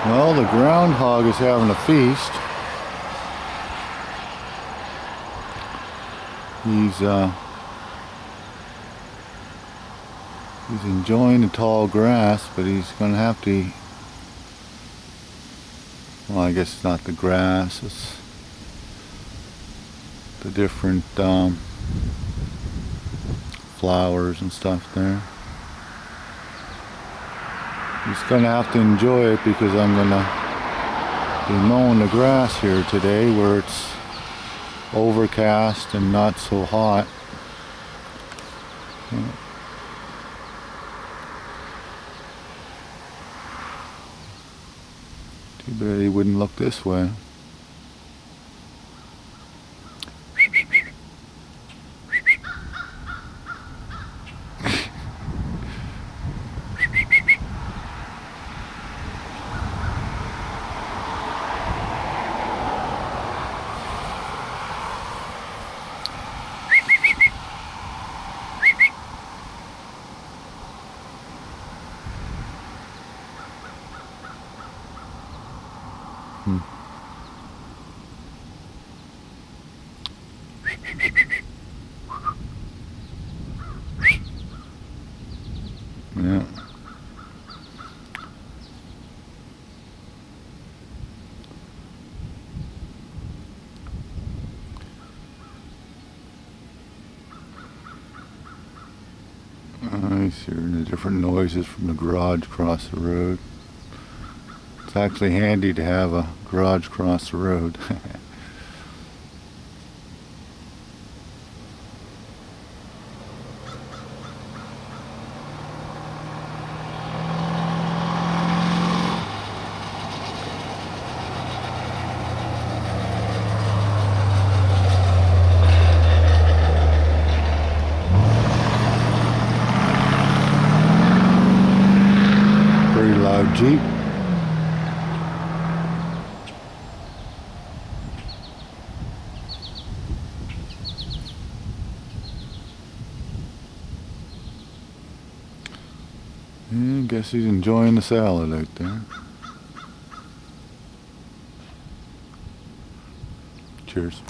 Well, the groundhog is having a feast. He's enjoying the tall grass, but he's going to have to, well, I guess it's not the grass, it's the different flowers and stuff there. He's going to have to enjoy it because I'm going to be mowing the grass here today where it's overcast and not so hot. Yeah. Too bad he wouldn't look this way. Yeah. He's hearing the different noises from the garage across the road. It's actually handy to have a garage across the road. Pretty loud Jeep. Yeah, I guess he's enjoying the salad out there. Cheers.